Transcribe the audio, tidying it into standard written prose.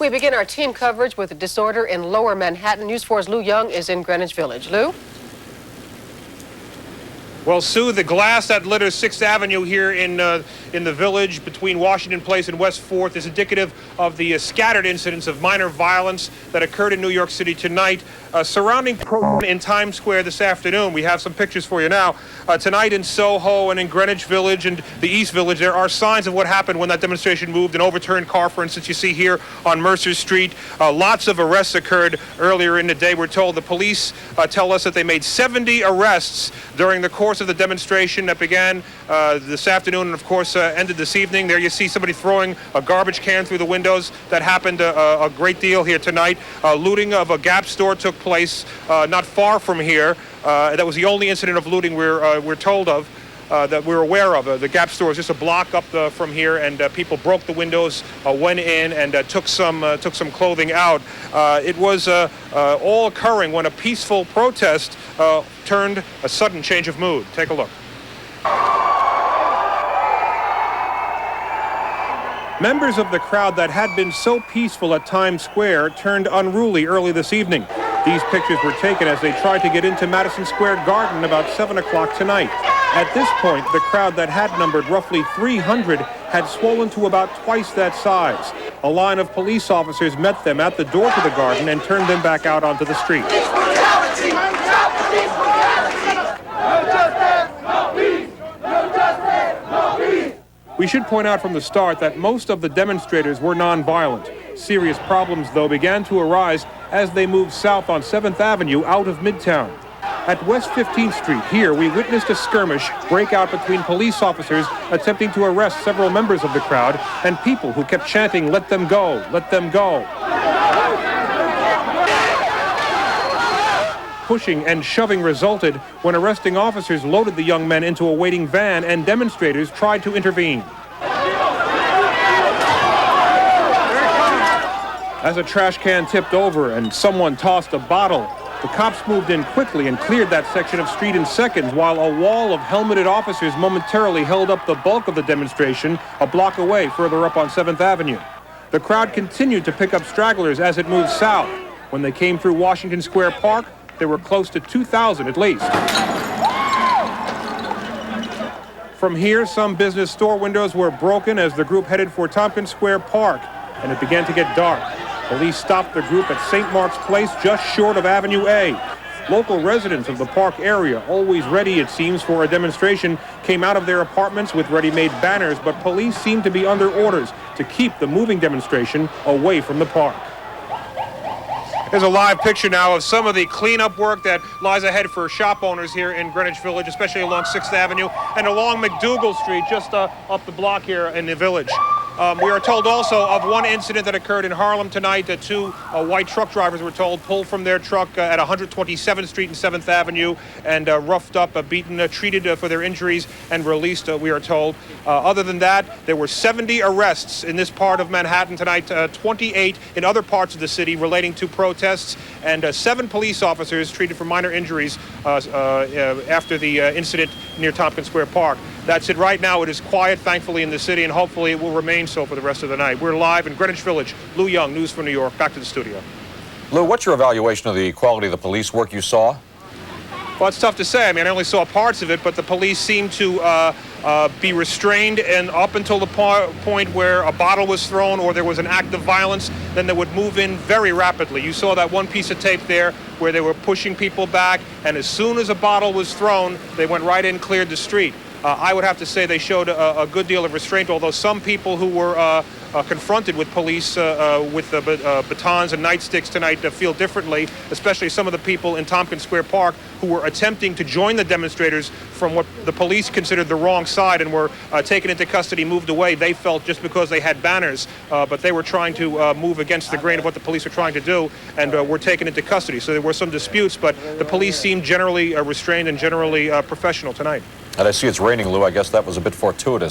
We begin our team coverage with a disorder in Lower Manhattan. News 4's Lou Young is in Greenwich Village. Lou? Well, Sue, the glass that litters 6th Avenue here in the village between Washington Place and West 4th is indicative of the scattered incidents of minor violence that occurred in New York City tonight. Surrounding in Times Square this afternoon, we have some pictures for you now. Tonight in Soho and in Greenwich Village and the East Village, there are signs of what happened when that demonstration moved. An overturned car, for instance, you see here on Mercer Street. Lots of arrests occurred earlier in the day. We're told the police tell us that they made 70 arrests during the course of the demonstration that began this afternoon and, of course, ended this evening. There you see somebody throwing a garbage can through the windows. That happened a great deal here tonight. Looting of a Gap store took place not far from here. That was the only incident of looting we're told of. That we're aware of. The Gap store is just a block up from here, and people broke the windows, went in, and took some clothing out. It was all occurring when a peaceful protest turned a sudden change of mood. Take a look. Members of the crowd that had been so peaceful at Times Square turned unruly early this evening. These pictures were taken as they tried to get into Madison Square Garden about 7 o'clock tonight. At this point, the crowd that had numbered roughly 300 had swollen to about twice that size. A line of police officers met them at the door to the garden and turned them back out onto the street. We should point out from the start that most of the demonstrators were nonviolent. Serious problems, though, began to arise as they moved south on 7th Avenue out of Midtown. At West 15th Street, here, we witnessed a skirmish break out between police officers attempting to arrest several members of the crowd and people who kept chanting, "Let them go, let them go." Pushing and shoving resulted when arresting officers loaded the young men into a waiting van and demonstrators tried to intervene. As a trash can tipped over and someone tossed a bottle, the cops moved in quickly and cleared that section of street in seconds, while a wall of helmeted officers momentarily held up the bulk of the demonstration a block away further up on 7th Avenue. The crowd continued to pick up stragglers as it moved south. When they came through Washington Square Park, there were close to 2,000 at least. From here, some business store windows were broken as the group headed for Tompkins Square Park, and it began to get dark. Police stopped the group at St. Mark's Place, just short of Avenue A. Local residents of the park area, always ready, it seems, for a demonstration, came out of their apartments with ready-made banners, but police seemed to be under orders to keep the moving demonstration away from the park. Here's a live picture now of some of the cleanup work that lies ahead for shop owners here in Greenwich Village, especially along 6th Avenue and along McDougal Street, just up the block here in the village. We are told also of one incident that occurred in Harlem tonight. Two white truck drivers were told pulled from their truck at 127th Street and 7th Avenue and roughed up, beaten, treated for their injuries and released, we are told. Other than that, there were 70 arrests in this part of Manhattan tonight, 28 in other parts of the city relating to protests, and 7 police officers treated for minor injuries after the incident near Tompkins Square Park. That's it right now. It is quiet, thankfully, in the city, and hopefully it will remain so for the rest of the night. We're live in Greenwich Village. Lou Young, News for New York. Back to the studio. Lou, what's your evaluation of the quality of the police work you saw? Well, it's tough to say. I mean, I only saw parts of it, but the police seemed to be restrained, and up until the point where a bottle was thrown or there was an act of violence, then they would move in very rapidly. You saw that one piece of tape there where they were pushing people back, and as soon as a bottle was thrown, they went right in, cleared the street. I would have to say they showed a good deal of restraint, although some people who were confronted with police with batons and nightsticks tonight feel differently, especially some of the people in Tompkins Square Park who were attempting to join the demonstrators from what the police considered the wrong side and were taken into custody, moved away. They felt just because they had banners, but they were trying to move against the grain of what the police were trying to do, and were taken into custody. So there were some disputes, but the police seemed generally restrained and generally professional tonight. And I see it's raining, Lou. I guess that was a bit fortuitous.